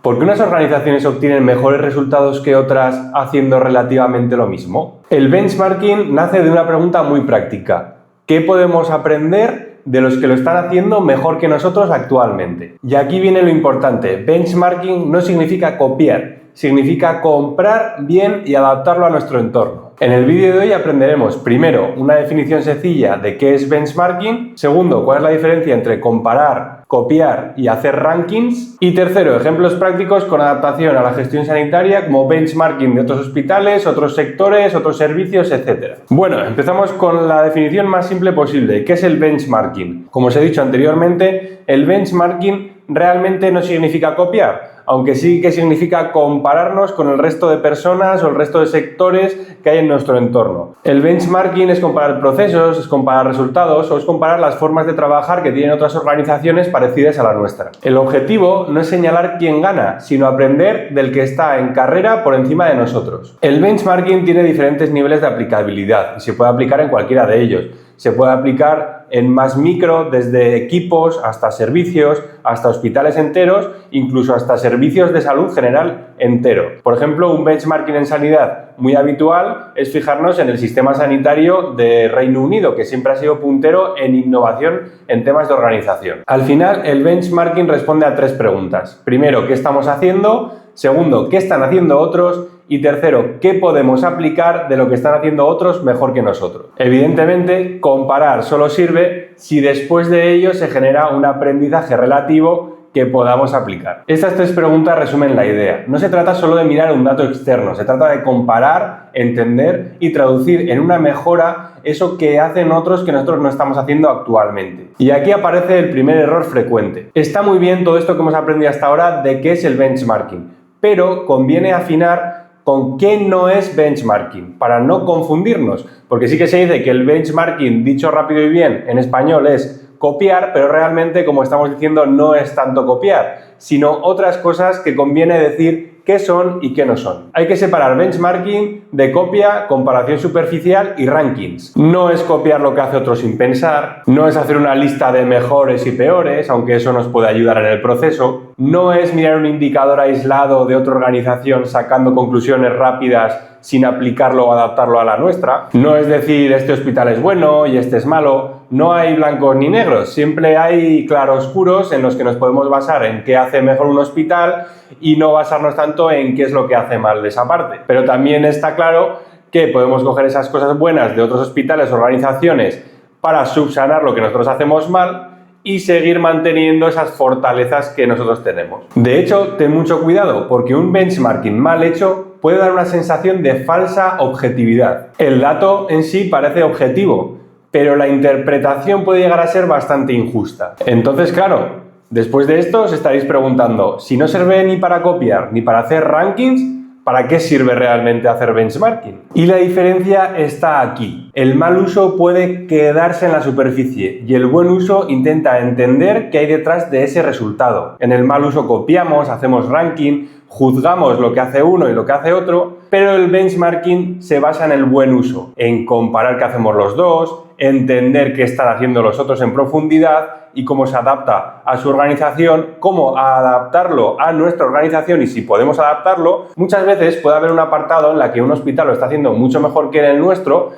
¿Por qué unas organizaciones obtienen mejores resultados que otras haciendo relativamente lo mismo? El benchmarking nace de una pregunta muy práctica. ¿Qué podemos aprender de los que lo están haciendo mejor que nosotros actualmente? Y aquí viene lo importante. Benchmarking no significa copiar, significa comprar bien y adaptarlo a nuestro entorno. En el vídeo de hoy aprenderemos, primero, una definición sencilla de qué es benchmarking, segundo, cuál es la diferencia entre comparar, copiar y hacer rankings, y tercero, ejemplos prácticos con adaptación a la gestión sanitaria como benchmarking de otros hospitales, otros sectores, otros servicios, etc. Bueno, empezamos con la definición más simple posible. ¿Qué es el benchmarking? Como os he dicho anteriormente, el benchmarking realmente no significa copiar, aunque sí que significa compararnos con el resto de personas o el resto de sectores que hay en nuestro entorno. El benchmarking es comparar procesos, es comparar resultados o es comparar las formas de trabajar que tienen otras organizaciones parecidas a la nuestra. El objetivo no es señalar quién gana, sino aprender del que está en carrera por encima de nosotros. El benchmarking tiene diferentes niveles de aplicabilidad y se puede aplicar en cualquiera de ellos. Se puede aplicar en más micro, desde equipos hasta servicios, hasta hospitales enteros, incluso hasta servicios de salud general entero. Por ejemplo, un benchmarking en sanidad muy habitual es fijarnos en el sistema sanitario de Reino Unido, que siempre ha sido puntero en innovación en temas de organización. Al final, el benchmarking responde a tres preguntas. Primero, ¿qué estamos haciendo? Segundo, ¿qué están haciendo otros? Y tercero, ¿qué podemos aplicar de lo que están haciendo otros mejor que nosotros? Evidentemente, comparar solo sirve si después de ello se genera un aprendizaje relativo que podamos aplicar. Estas tres preguntas resumen la idea. No se trata solo de mirar un dato externo, se trata de comparar, entender y traducir en una mejora eso que hacen otros que nosotros no estamos haciendo actualmente. Y aquí aparece el primer error frecuente. Está muy bien todo esto que hemos aprendido hasta ahora de qué es el benchmarking, pero conviene afinar con qué no es benchmarking, para no confundirnos, porque sí que se dice que el benchmarking, dicho rápido y bien, en español es copiar, pero realmente, como estamos diciendo, no es tanto copiar, sino otras cosas que conviene decir qué son y qué no son. Hay que separar benchmarking de copia, comparación superficial y rankings. No es copiar lo que hace otro sin pensar, no es hacer una lista de mejores y peores, aunque eso nos puede ayudar en el proceso, no es mirar un indicador aislado de otra organización sacando conclusiones rápidas sin aplicarlo o adaptarlo a la nuestra, no es decir este hospital es bueno y este es malo. No hay blancos ni negros, siempre hay claroscuros en los que nos podemos basar en qué hace mejor un hospital y no basarnos tanto en qué es lo que hace mal de esa parte. Pero también está claro que podemos coger esas cosas buenas de otros hospitales o organizaciones para subsanar lo que nosotros hacemos mal y seguir manteniendo esas fortalezas que nosotros tenemos. De hecho, ten mucho cuidado porque un benchmarking mal hecho puede dar una sensación de falsa objetividad. El dato en sí parece objetivo, pero la interpretación puede llegar a ser bastante injusta. Entonces, claro, después de esto os estaréis preguntando, si no sirve ni para copiar ni para hacer rankings, ¿para qué sirve realmente hacer benchmarking? Y la diferencia está aquí. El mal uso puede quedarse en la superficie y el buen uso intenta entender qué hay detrás de ese resultado. En el mal uso copiamos, hacemos ranking, juzgamos lo que hace uno y lo que hace otro, pero el benchmarking se basa en el buen uso, en comparar qué hacemos los dos, entender qué están haciendo los otros en profundidad y cómo se adapta a su organización, cómo adaptarlo a nuestra organización y si podemos adaptarlo. Muchas veces puede haber un apartado en la que un hospital lo está haciendo mucho mejor que en el nuestro,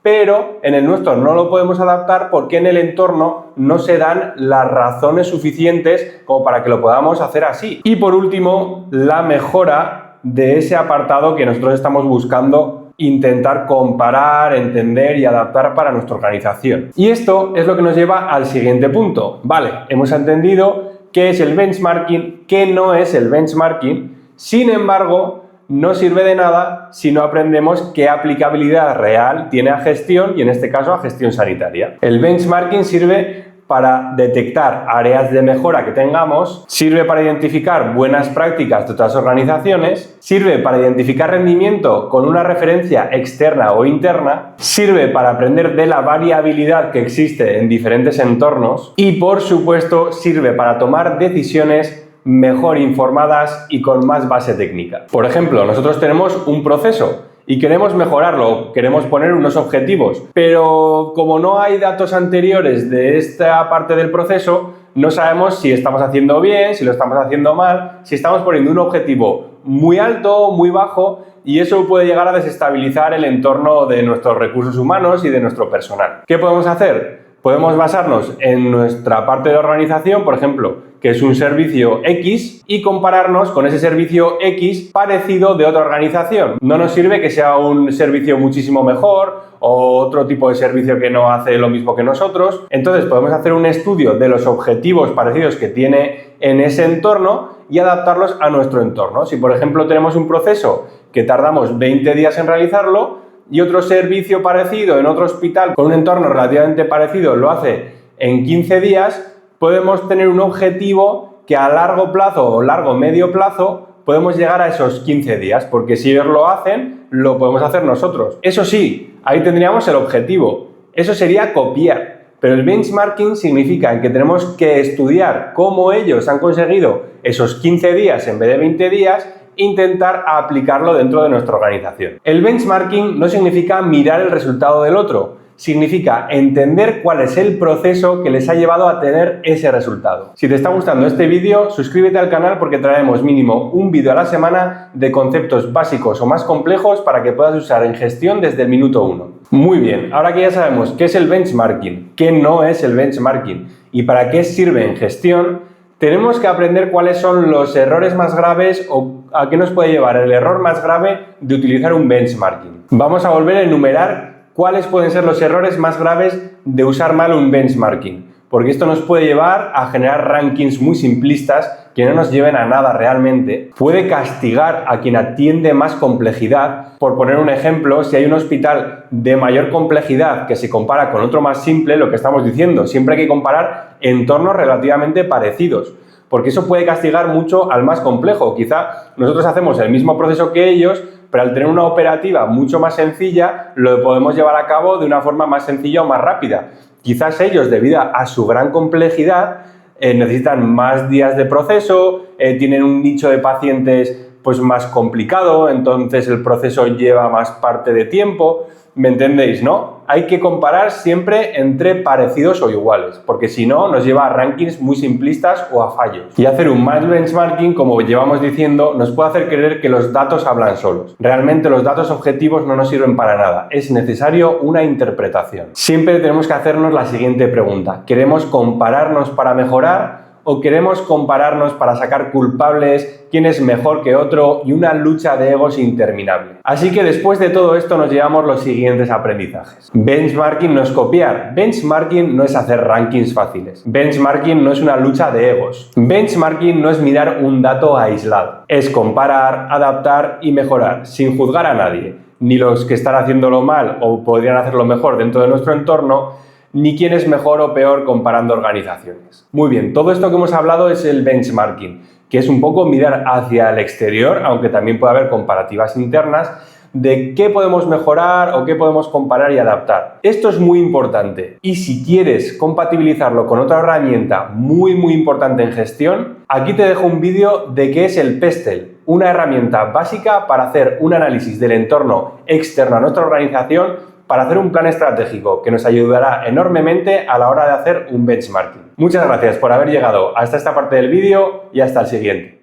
pero en el nuestro no lo podemos adaptar porque en el entorno no se dan las razones suficientes como para que lo podamos hacer así. Y por último, la mejora de ese apartado que nosotros estamos buscando intentar comparar, entender y adaptar para nuestra organización. Y esto es lo que nos lleva al siguiente punto. Vale, hemos entendido qué es el benchmarking, qué no es el benchmarking. Sin embargo, no sirve de nada si no aprendemos qué aplicabilidad real tiene a gestión y en este caso a gestión sanitaria. El benchmarking sirve para detectar áreas de mejora que tengamos, sirve para identificar buenas prácticas de otras organizaciones, sirve para identificar rendimiento con una referencia externa o interna, sirve para aprender de la variabilidad que existe en diferentes entornos y, por supuesto, sirve para tomar decisiones mejor informadas y con más base técnica. Por ejemplo, nosotros tenemos un proceso y queremos mejorarlo, queremos poner unos objetivos, pero como no hay datos anteriores de esta parte del proceso, no sabemos si estamos haciendo bien, si lo estamos haciendo mal, si estamos poniendo un objetivo muy alto, muy bajo, y eso puede llegar a desestabilizar el entorno de nuestros recursos humanos y de nuestro personal. ¿Qué podemos hacer? Podemos basarnos en nuestra parte de organización, por ejemplo, que es un servicio X, y compararnos con ese servicio X parecido de otra organización. No nos sirve que sea un servicio muchísimo mejor o otro tipo de servicio que no hace lo mismo que nosotros. Entonces podemos hacer un estudio de los objetivos parecidos que tiene en ese entorno y adaptarlos a nuestro entorno. Si por ejemplo tenemos un proceso que tardamos 20 días en realizarlo, y otro servicio parecido en otro hospital con un entorno relativamente parecido lo hace en 15 días, podemos tener un objetivo que a largo plazo o largo-medio plazo podemos llegar a esos 15 días, porque si ellos lo hacen, lo podemos hacer nosotros. Eso sí, ahí tendríamos el objetivo. Eso sería copiar. Pero el benchmarking significa que tenemos que estudiar cómo ellos han conseguido esos 15 días en vez de 20 días, intentar aplicarlo dentro de nuestra organización. El benchmarking no significa mirar el resultado del otro, significa entender cuál es el proceso que les ha llevado a tener ese resultado. Si te está gustando este vídeo, suscríbete al canal porque traemos mínimo un vídeo a la semana de conceptos básicos o más complejos para que puedas usar en gestión desde el minuto 1. Muy bien, ahora que ya sabemos qué es el benchmarking, qué no es el benchmarking y para qué sirve en gestión, tenemos que aprender cuáles son los errores más graves o a qué nos puede llevar el error más grave de utilizar un benchmarking. Vamos a volver a enumerar cuáles pueden ser los errores más graves de usar mal un benchmarking, porque esto nos puede llevar a generar rankings muy simplistas que no nos lleven a nada realmente. Puede castigar a quien atiende más complejidad. Por poner un ejemplo, si hay un hospital de mayor complejidad que se compara con otro más simple, lo que estamos diciendo, siempre hay que comparar entornos relativamente parecidos, porque eso puede castigar mucho al más complejo. Quizá nosotros hacemos el mismo proceso que ellos, pero al tener una operativa mucho más sencilla, lo podemos llevar a cabo de una forma más sencilla o más rápida. Quizás ellos, debido a su gran complejidad, necesitan más días de proceso, tienen un nicho de pacientes pues más complicado, entonces el proceso lleva más parte de tiempo. ¿Me entendéis, no? Hay que comparar siempre entre parecidos o iguales, porque si no nos lleva a rankings muy simplistas o a fallos. Y hacer un mal benchmarking, como llevamos diciendo, nos puede hacer creer que los datos hablan solos. Realmente los datos objetivos no nos sirven para nada. Es necesario una interpretación. Siempre tenemos que hacernos la siguiente pregunta. ¿Queremos compararnos para mejorar? ¿O queremos compararnos para sacar culpables, quién es mejor que otro y una lucha de egos interminable? Así que después de todo esto nos llevamos los siguientes aprendizajes. Benchmarking no es copiar, benchmarking no es hacer rankings fáciles, benchmarking no es una lucha de egos, benchmarking no es mirar un dato aislado, es comparar, adaptar y mejorar sin juzgar a nadie, ni los que están haciéndolo mal o podrían hacerlo mejor dentro de nuestro entorno, ni quién es mejor o peor comparando organizaciones. Muy bien, todo esto que hemos hablado es el benchmarking, que es un poco mirar hacia el exterior, aunque también puede haber comparativas internas, de qué podemos mejorar o qué podemos comparar y adaptar. Esto es muy importante y si quieres compatibilizarlo con otra herramienta muy importante en gestión, aquí te dejo un vídeo de qué es el PESTEL, una herramienta básica para hacer un análisis del entorno externo a nuestra organización para hacer un plan estratégico que nos ayudará enormemente a la hora de hacer un benchmarking. Muchas gracias por haber llegado hasta esta parte del vídeo y hasta el siguiente.